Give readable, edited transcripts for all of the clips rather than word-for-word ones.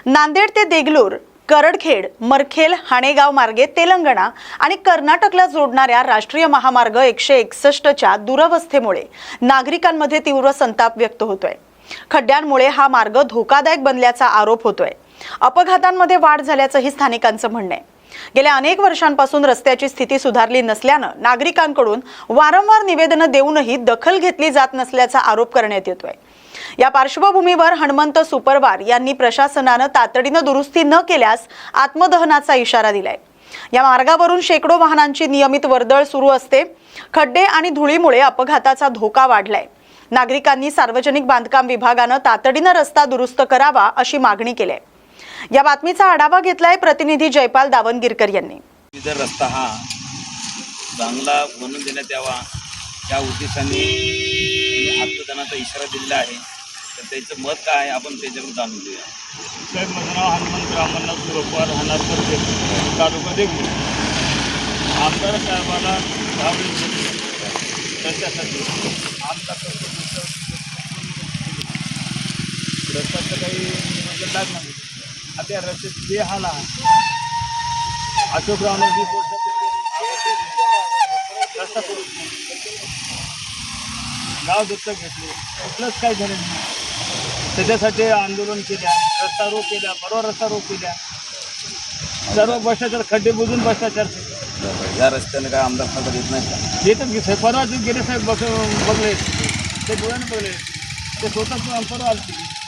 नांदेड ते देगलूर, करडखेड, मरखेल, हाणेगाव मार्गे तेलंगणा आणि कर्नाटकला जोडणाऱ्या राष्ट्रीय महामार्ग 161च्या दुरवस्थेमुळे नागरिकांमध्ये तीव्र संताप व्यक्त होतोय। खड्ड्यांमुळे हा मार्ग धोकादायक बनल्याचा आरोप होतोय। अपघातांमध्ये वाढ झाल्याचंही स्थानिकांचं म्हणणं आहे। गेल्या अनेक वर्षांपासून रस्त्याची स्थिती सुधारली नसल्यानं नागरिकांकडून वारंवार निवेदनं देऊनही दखल घेतली जात नसल्याचा आरोप करण्यात येतोय। या पार्श्वभूमीवर हनुमंत सुपरवार यांनी प्रशासनानं तातडीनं दुरुस्ती न केल्यास आत्मदहनाचा इशारा दिलाय। या मार्गावरून शेकडो वाहनांची नियमित वर्दळ सुरू असते। खड्डे आणि धुळीमुळे अपघाताचा धोका वाढलाय। नागरिकांनी सार्वजनिक बांधकाम विभागानं तातडीनं रस्ता दुरुस्त करावा अशी मागणी केली आहे। या बातमीचा आढावा घेतलाय प्रतिनिधी जयपाल दावणगिरकर यांनी। जर रस्ता हा चांगला बनवून देण्यात यावा या उद्देशाने आत्मदानाचा इशारा दिलेला आहे, तर त्याचं मत काय आहे आपण त्याच्याकडून जाणून घेऊया। साहेब, माझं नाव हनुमंत रामनाथ सुरपार, राहणार करते तालुका देगलूर। आमदार साहेबाला त्याच्यासाठी आमचा रस्त्याचं काही नियोजन लागणार नाही। आता रस्त्यात जे हाल आहे अशोकरावजी रस्ता करू गाव दत्तक घेतले, कुठलंच काही झालं नाही। त्याच्यासाठी आंदोलन केल्या, रस्ता रोक केल्या, बरोबर रस्ता रोक केल्या, सर्व भ्रष्टाचार खड्डे बुजून भ्रष्टाचार। या रस्त्याने काय आमदार खासदार येत नाही का? येतात की साहेब, परवा गेले साहेब बघले, ते डोळ्याने बघले, ते स्वतः परवा आले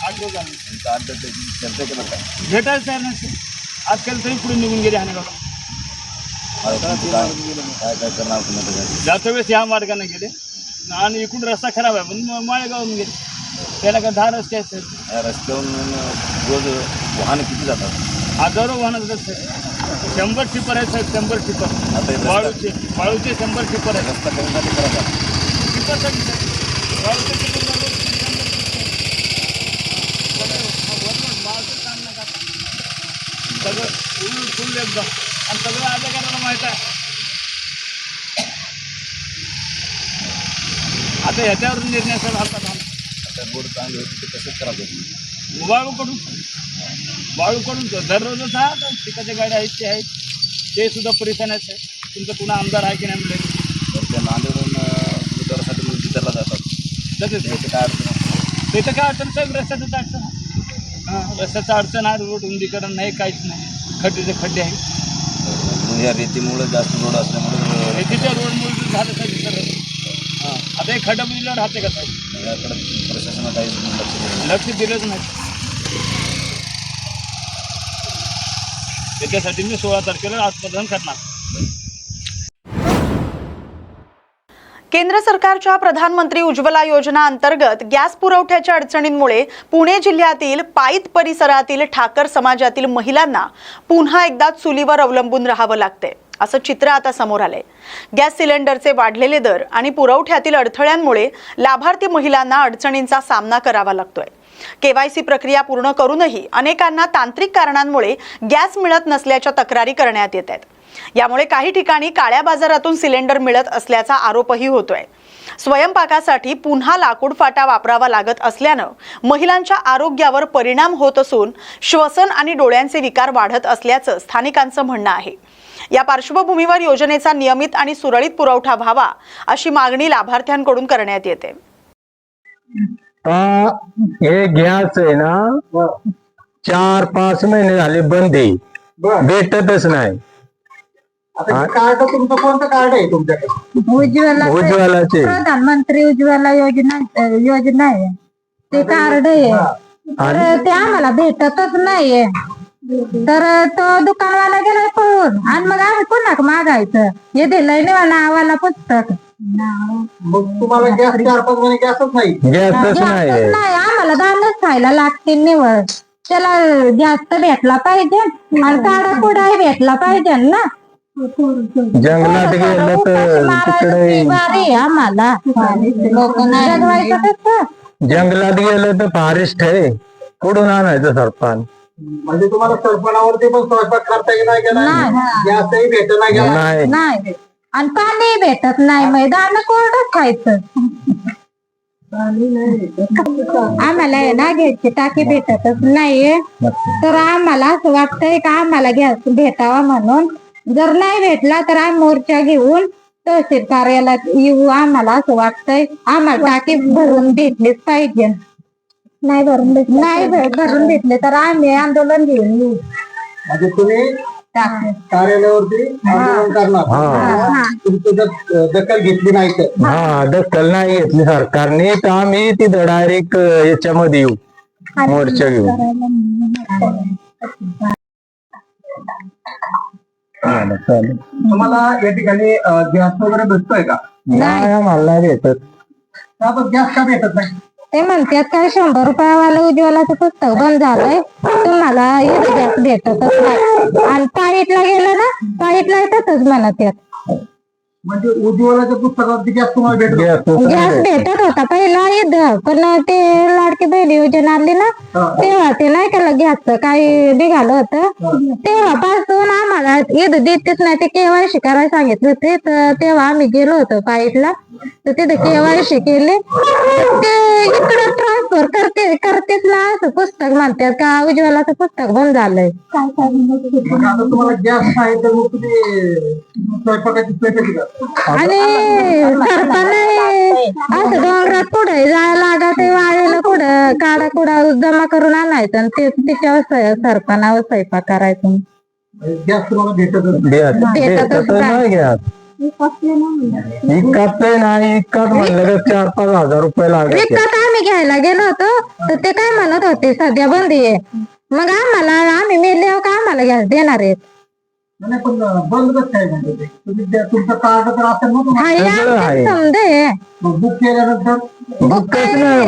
8 रोज आले। चर्चा केलं काय? भेटायचं तयार नाही आज केलं तरी पुढे निघून गेले हाणेगावला। काय काय करणार तुम्ही? जाता वेळेस या मार्गाने गेले आणि इकडून रस्ता खराब आहे म्हणून माळेगावून गेले। त्याला काय 10 रस्ते आहेत साहेब। या रस्त्यावरून रोज वाहन किती जातात? हजारो वाहनं जातात साहेब। 100 टिपर आहेत साहेब, 100 टिपर। आता वाळूचे 100 टिपर आहेत। रस्ता करण्यासाठी करत आहे टिपर वाळूचे टिपर सगळं फुल एकदम आणि सगळं अधिकाऱ्याला माहीत आहे। आता ह्याच्यावर निर्णय सर हातात आला। आता बोर्ड चांगली होती ते तसंच करावं। वाळूकडून दररोजच हा पिकाच्या गाड्या आहेत ते आहेत, ते सुद्धा परेशान आहेत साहेब। तुमचं कुणा आमदार आहे की नाही म्हणजे तर त्या नांदेडून उमेदवारासाठी म्हणून विचारला जातात तसेच काय अडचण? तिथं काय अडचण साहेब? रस्त्याचं अडचण आहे। हां, रस्त्याचं अडचण आहे, रोड रुंदीकरण नाही, काहीच नाही, खड्डेचे खड्डे आहेत। या रेतीमुळे जास्त रोड असल्यामुळे रेतीच्या रोडमुळे झालं साहेब सर। हां, आता एक खड्डा बुजल्यावर राहते का साहेब? याकडे प्रशासनानं काही लक्ष दिलंच नाही। त्याच्यासाठी मी 16 तारखेला आत्मदहन करणार। केंद्र सरकारच्या प्रधानमंत्री उज्ज्वला योजना अंतर्गत गॅस पुरवठ्याच्या अडचणींमुळे पुणे जिल्ह्यातील पाईत परिसरातील ठाकर समाजातील महिलांना पुन्हा एकदा चुलीवर अवलंबून राहावं लागते, असं चित्र आता समोर आलंय। गॅस सिलेंडरचे वाढलेले दर आणि पुरवठ्यातील अडथळ्यांमुळे लाभार्थी महिलांना अडचणींचा सामना करावा लागतोय। केवायसी प्रक्रिया पूर्ण करूनही अनेकांना तांत्रिक कारणांमुळे गॅस मिळत नसल्याच्या तक्रारी करण्यात येत आहेत। यामुळे काही ठिकाणी काळ्या बाजारातून सिलेंडर मिळत असल्याचा आरोपही होतोय। स्वयंपाकासाठी पुन्हा लाकूड फाटा वापरावा लागत असल्यानं महिलांच्या आरोग्यावर परिणाम होत असून श्वसन आणि डोळ्यांचे विकार वाढत असल्याचं स्थानिकांचं म्हणणं आहे। या पार्श्वभूमीवर योजनेचा नियमित आणि सुरळीत पुरवठा व्हावा अशी मागणी लाभार्थ्यांकडून करण्यात येते। हे गॅस आहे ना 4-5 महिने झाले बंद आहे, भेटतच नाही। कार्ड तुमचं कोणतं कार्ड आहे तुमच्याकडे? उज्ज्वलाचे प्रधानमंत्री उज्ज्वला योजना आहे, ते कार्ड आहे, तर ते आम्हाला भेटतच नाहीये। तर तो दुकानवाला गेला पळून आणि मग आम्ही पुन्हा मागायचं, हे दिलंय नाही नावाला पुस्तक। मग तुम्हाला गॅस 4-5 महिने गॅसच नाही? गॅसच नाही, आम्हाला दानच खायला लागते निवड। त्याला गॅस तर भेटला पाहिजे आणि काढा कुडाही भेटला पाहिजे ना। जंगलात गेलं तर तिकडे आम्हाला जंगलात गेलं तर फॉरेस्ट आहे, कुठून आणायचं सरपंच? म्हणजे तुम्हाला सरपणावरती पण स्वयंपाक करता येणार की नाही? गॅसही भेटणार नाही आणि पाणी भेटत नाही, मैदान कोरडं खायचं। आम्हाला आहे ना गॅसची टाकी भेटतच नाहीये, तर आम्हाला असं वाटतंय का आम्हाला गॅस भेटावा म्हणून. जर नाही भेटला तर आम्ही मोर्चा घेऊन तहसील कार्यालयात येऊ. आम्हाला असं वाटतंय आम्हाला टाकी भरून भेटलीच पाहिजे. नाही भरून भेटले तर आम्ही आंदोलन घेऊन येऊ. म्हणजे तुम्ही कार्यालयावरती आंदोलन करणार, तुमची दखल घेतली नाही तर. हा, दखल नाही घेतली सरकारने तर आम्ही तिथं डायरेक्ट याच्यामध्ये येऊ, मोर्चा घेऊ. चालेल. तुम्हाला या ठिकाणी गॅस वगैरे भेटतोय का? नाही, आम्हाला नाही भेटत. गॅस का भेटत नाही? ते म्हणतात काय 100 रुपयावाला उज्ज्वलाचं पुस्तक बंद झालंय, तुम्हाला इथं गॅस भेटतच नाही. आणि पाईटला गेलं ना, पाईटला येतातच म्हणत यात. म्हणजे उज्ज्वलाच्या पुस्तकावरती गॅस तुम्हाला भेटत गॅस भेटत होता पहिला इथं, पण ते लाडकी बहीण योजना आली ना, तेव्हा ते नाही का गॅसचं काही निघालं होतं, तेव्हापासून आम्हाला इथं देतेच नाही. ते केवायसी करायला सांगितलं होते, तर तेव्हा आम्ही गेलो होतो पाईटला, तर तिथे केवायसी केले. ते इकडे ट्रान्सफर करतेच ना असं पुस्तक म्हणतात का उज्ज्वलाचं पुस्तक बंद झालंय. आता तुम्हाला गॅस नाही तर मग तुम्ही स्वयंपाकाची सोय कशी करता? आणि सरपण असं डोंगरात पुढे जायला लागत, वाळीला कुठं काडा कुडा जमा करून आणायचं आणि ते तिच्यावर सरपणावर स्वयंपाक करायचं. गॅस तुम्हाला भेटतच भेटत नाही गॅस. इतकाच नाही, इतकाच म्हणलं तर 4-5 हजार रुपये लागले. विकत आम्ही घ्यायला गेलो होतो, तर ते काय म्हणत होते सध्या बंदी आहे. मग आम्ही मेल्यावर का आम्हाला गॅस देणार आहेत? नाही, पण बंद कसं काय म्हणतो ते? तुम्ही तुमचं कार्ड तर असेल ना तुम्हाला? समजे बुक केल्यानंतर बुकच नाही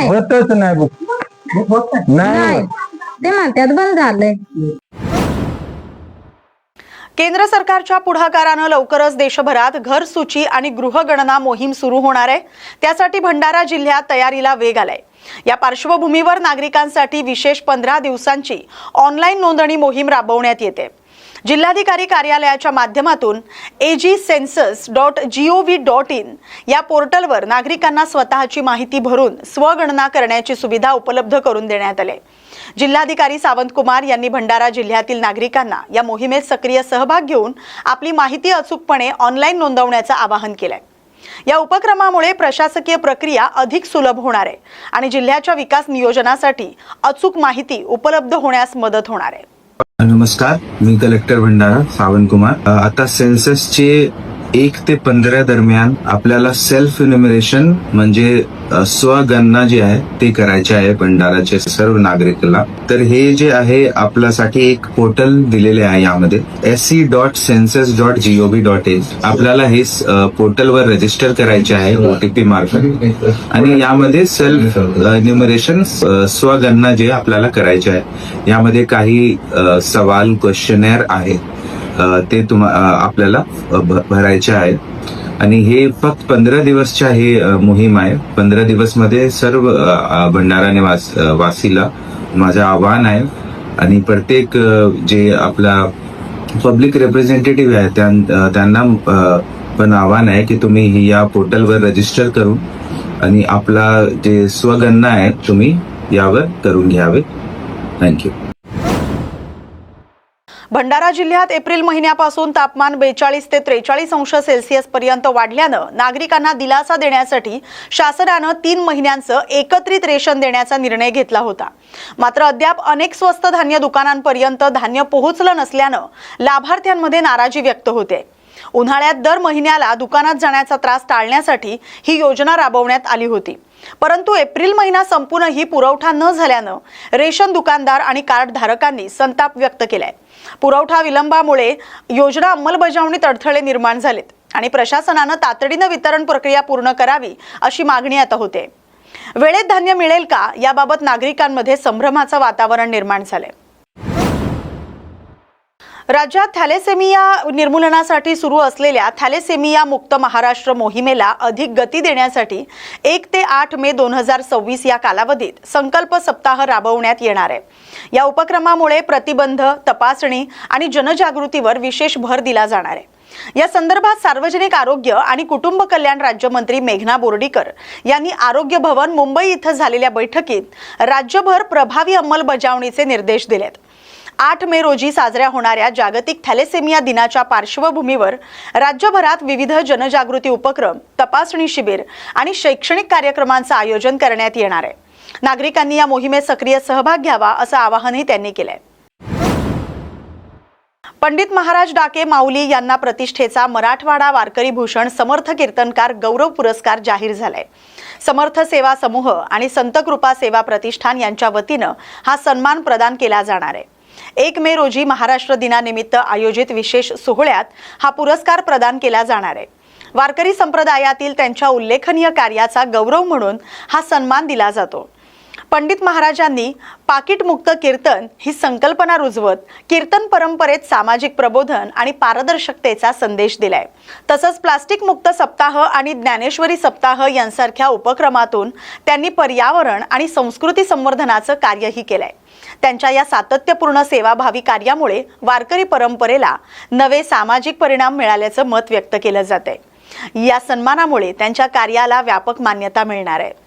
होतच नाही बुक बुक होत नाही. नाही. ते म्हणतात बंद झालंय. केंद्र सरकारच्या पुढाकारानं लवकरच देशभरात घर सूची आणि गृहगणना मोहीम सुरू होणार आहे. त्यासाठी भंडारा जिल्ह्यात तयारीला वेग आलाय. या पार्श्वभूमीवर नागरिकांसाठी विशेष 15 दिवसांची ऑनलाईन नोंदणी मोहीम राबवण्यात येते. जिल्हाधिकारी कार्यालयाच्या माध्यमातून agcensus.gov.in या पोर्टलवर नागरिकांना स्वतःची माहिती भरून स्वगणना करण्याची सुविधा उपलब्ध करून देण्यात आली. जिल्हाधिकारी सावंत कुमार यांनी भंडारा जिल्ह्यातील नागरिकांना या मोहिमेत सक्रिय सहभाग घेऊन आपली माहिती अचूकपणे ऑनलाईन नोंदवण्याचं आवाहन केलंय. या उपक्रमामुळे प्रशासकीय प्रक्रिया अधिक सुलभ होणार आहे आणि जिल्ह्याच्या विकास नियोजनासाठी अचूक माहिती उपलब्ध होण्यास मदत होणार आहे. नमस्कार, मी कलेक्टर भंडारा सावंत कुमार. आता सेन्ससचे 1 ते 15 दरम्यान आपल्याला सेल्फ इन्युमरेशन म्हणजे स्वगणना जे आहे ते करायचे आहे भंडाराचे सर्व नागरिकांना. तर हे जे आहे आपल्यासाठी एक पोर्टल दिलेले आहे, यामध्ये se.census.gov.in आपल्याला हे पोर्टलवर रजिस्टर करायचे आहे OTP मार्फत. आणि यामध्ये सेल्फ इन्युमरेशन स्वगणना जे आपल्याला करायचे आहे, यामध्ये काही सवाल क्वेश्चनेअर आहे ते आपल्याला भरायचे आहे. आणि हे फक्त 15 दिवसच्या हे मोहीम आहे. 15 दिवस मध्ये सर्व भंडारा वासीला माझं आव्हान आहे आणि प्रत्येक जे आपला पब्लिक रिप्रेझेंटेटिव्ह आहे त्यांना पण आव्हान आहे की तुम्ही या पोर्टलवर रजिस्टर करून आणि आपला जे स्वगणना आहे तुम्ही यावर करून घ्यावे. थँक्यू. भंडारा जिल्ह्यात एप्रिल महिन्यापासून तापमान 42 ते 43 अंश सेल्सिअस पर्यंत वाढल्यानं नागरिकांना दिलासा देण्यासाठी शासनानं 3 महिन्यांचं एकत्रित रेशन देण्याचा निर्णय घेतला होता. मात्र अद्याप अनेक स्वस्त धान्य दुकानांपर्यंत धान्य पोहोचलं नसल्यानं लाभार्थ्यांमध्ये नाराजी व्यक्त होते. उन्हाळ्यात दर महिन्याला दुकानात जाण्याचा त्रास टाळण्यासाठी ही योजना राबवण्यात आली होती. परंतु एप्रिल महिना संपूनही पुरवठा न झाल्यानं रेशन दुकानदार आणि कार्ड धारकांनी संताप व्यक्त केलाय. पुरवठा विलंबामुळे योजना अंमलबजावणीत अडथळे निर्माण झालेत आणि प्रशासनानं तातडीनं वितरण प्रक्रिया पूर्ण करावी अशी मागणी आता होते. वेळेत धान्य मिळेल का याबाबत नागरिकांमध्ये संभ्रमाचं वातावरण निर्माण झालंय. राज्यात थॅलेसेमिया निर्मूलनासाठी सुरू असलेल्या थॅलेसेमिया मुक्त महाराष्ट्र मोहिमेला अधिक गती देण्यासाठी 1 ते 8 मे 2026 या कालावधीत संकल्प सप्ताह राबवण्यात येणार आहे. या उपक्रमामुळे प्रतिबंध, तपासणी आणि जनजागृतीवर विशेष भर दिला जाणार आहे. या संदर्भात सार्वजनिक आरोग्य आणि कुटुंब कल्याण राज्यमंत्री मेघना बोर्डीकर यांनी आरोग्य भवन मुंबई इथं झालेल्या बैठकीत राज्यभर प्रभावी अंमलबजावणीचे निर्देश दिलेत. 8 मे रोजी साजऱ्या होणाऱ्या जागतिक थॅलेसेमिया दिनाच्या पार्श्वभूमीवर राज्यभरात विविध जनजागृती उपक्रम, तपासणी शिबिर आणि शैक्षणिक कार्यक्रमांचं आयोजन करण्यात येणार आहे. नागरिकांनी या मोहिमेत सक्रिय सहभाग घ्यावा असं आवाहनही त्यांनी केलंय. पंडित महाराज डाके माऊली यांना प्रतिष्ठेचा मराठवाडा वारकरी भूषण समर्थ कीर्तनकार गौरव पुरस्कार जाहीर झालाय. समर्थ सेवा समूह आणि संत कृपा सेवा प्रतिष्ठान यांच्या वतीनं हा सन्मान प्रदान केला जाणार आहे. 1 मे रोजी महाराष्ट्र दिनानिमित्त आयोजित विशेष सोहळ्यात हा पुरस्कार प्रदान केला जाणार आहे. वारकरी संप्रदायातील त्यांच्या उल्लेखनीय कार्याचा गौरव म्हणून हा सन्मान दिला जातो. पंडित महाराजांनी पाकिटमुक्त कीर्तन ही संकल्पना रुजवत कीर्तन परंपरेत सामाजिक प्रबोधन आणि पारदर्शकतेचा संदेश दिलाय. तसंच प्लास्टिक मुक्त सप्ताह आणि ज्ञानेश्वरी सप्ताह यांसारख्या उपक्रमातून त्यांनी पर्यावरण आणि संस्कृती संवर्धनाचं कार्यही केलंय. त्यांच्या या सातत्यपूर्ण सेवाभावी कार्यामुळे वारकरी परंपरेला नवे सामाजिक परिणाम मिळाल्याचं मत व्यक्त केलं जातंय. या सन्मानामुळे त्यांच्या कार्याला व्यापक मान्यता मिळणार आहे.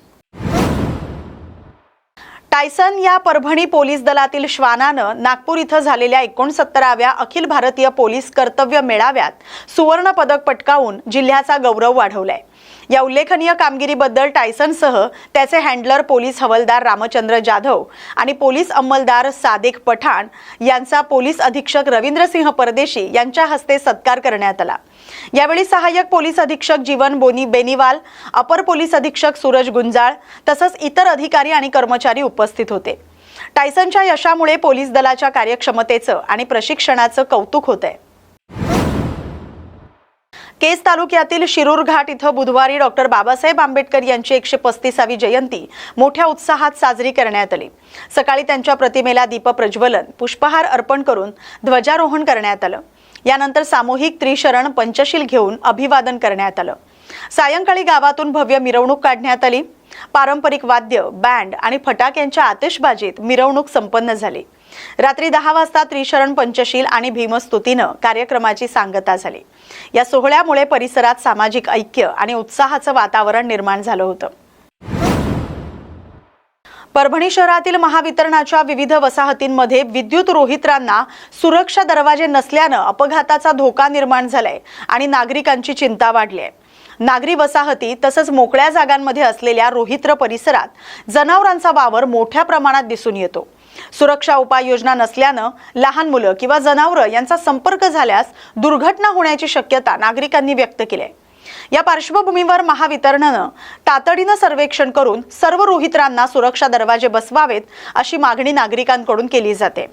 टायसन या परभणी पोलीस दलातील श्वानानं नागपूर इथं झालेल्या 69व्या अखिल भारतीय पोलीस कर्तव्य मेळाव्यात सुवर्ण पदक पटकावून जिल्ह्याचा गौरव वाढवलाय. या उल्लेखनीय कामगिरीबद्दल टायसनसह त्याचे हँडलर पोलीस हवालदार रामचंद्र जाधव आणि पोलीस अंमलदार सादिक पठाण यांचा पोलीस अधीक्षक रवींद्रसिंह परदेशी यांच्या हस्ते सत्कार करण्यात आला. यावेळी सहाय्यक पोलीस अधीक्षक जीवन बेनीवाल, अपर पोलीस अधीक्षक सूरज गुंजाळ तसंच इतर अधिकारी आणि कर्मचारी उपस्थित होते. टायसनच्या यशामुळे पोलीस दलाच्या कार्यक्षमतेचं आणि प्रशिक्षणाचं कौतुक होतंय. केज तालुक्यातील शिरूर घाट इथं बुधवारी डॉक्टर बाबासाहेब आंबेडकर यांची 135वी जयंती मोठ्या उत्साहात साजरी करण्यात आली. सकाळी त्यांच्या प्रतिमेला दीप प्रज्वलन, पुष्पहार अर्पण करून ध्वजारोहण करण्यात आलं. यानंतर सामूहिक त्रिशरण पंचशील घेऊन अभिवादन करण्यात आलं. सायंकाळी गावातून भव्य मिरवणूक काढण्यात आली. पारंपरिक वाद्य, बँड आणि फटाक्यांच्या आतिषबाजीत मिरवणूक संपन्न झाली. रात्री 10 वाजता त्रिशरण पंचशील आणि भीमस्तुतीनं कार्यक्रमाची सांगता झाली. या सोहळ्यामुळे परिसरात सामाजिक ऐक्य आणि उत्साहाचं वातावरण निर्माण झालं होतं. परभणी शहरातील महावितरणाच्या विविध वसाहतींमध्ये विद्युत रोहित्रांना सुरक्षा दरवाजे नसल्यानं अपघाताचा धोका निर्माण झालाय आणि नागरिकांची चिंता वाढली आहे. नागरी वसाहती तसंच मोकळ्या जागांमध्ये असलेल्या रोहित्र परिसरात जनावरांचा वावर मोठ्या प्रमाणात दिसून येतो. सुरक्षा उपाययोजना नसल्यानं लहान मुलं किंवा जनावरं यांचा संपर्क झाल्यास दुर्घटना होण्याची शक्यता नागरिकांनी व्यक्त केली आहे. या पार्श्वभूमीवर महावितरणानं तातडीनं सर्वेक्षण करून सर्व रोहित्रांना सुरक्षा दरवाजे बसवावेत अशी मागणी नागरिकांकडून केली जाते.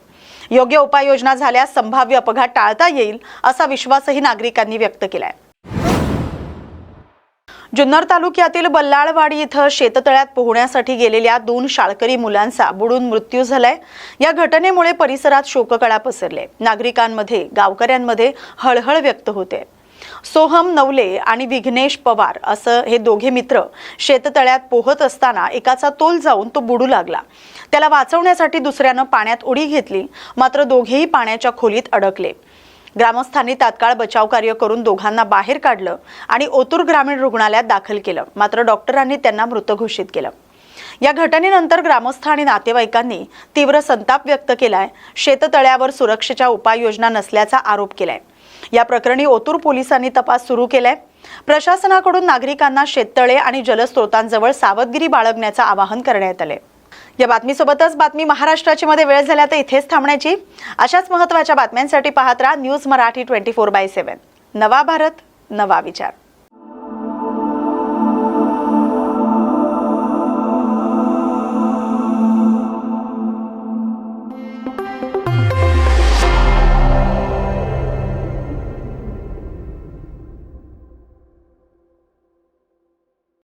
योग्य उपाययोजना झाल्यास संभाव्य अपघात टाळता येईल असा विश्वासही नागरिकांनी व्यक्त केलाय. जुन्नर तालुक्यातील बल्लाळवाडी इथं शेततळ्यात पोहण्यासाठी गेलेल्या 2 शाळकरी मुलांचा बुडून मृत्यू झालाय. या घटनेमुळे परिसरात शोककळा पसरले. नागरिकांमध्ये, गावकऱ्यांमध्ये हळहळ व्यक्त होते. सोहम नवले आणि विघ्नेश पवार असं हे दोघे मित्र शेततळ्यात पोहत असताना एकाचा तोल जाऊन तो बुडू लागला. त्याला वाचवण्यासाठी दुसऱ्यानं पाण्यात उडी घेतली, मात्र दोघेही पाण्याच्या खोलीत अडकले. ग्रामस्थांनी तात्काळ बचाव कार्य करून दोघांना बाहेर काढलं आणि ओतूर ग्रामीण रुग्णालयात दाखल केलं, मात्र डॉक्टरांनी त्यांना मृत घोषित केलं. या घटनेनंतर ग्रामस्थ आणि नातेवाईकांनी तीव्र संताप व्यक्त केलाय. शेततळ्यावर सुरक्षेच्या उपाययोजना नसल्याचा आरोप केलाय. या प्रकरणी ओतूर पोलिसांनी तपास सुरू केलाय. प्रशासनाकडून नागरिकांना शेततळे आणि जलस्रोतांजवळ सावधगिरी बाळगण्याचं आवाहन करण्यात आले. या बातमीसोबतच बातमी महाराष्ट्राची मध्ये वेळ झाल्या तर इथेच थांबण्याची. अशाच महत्त्वाच्या बातम्यांसाठी पाहत राहा न्यूज मराठी 24/7. नवा भारत, नवा विचार.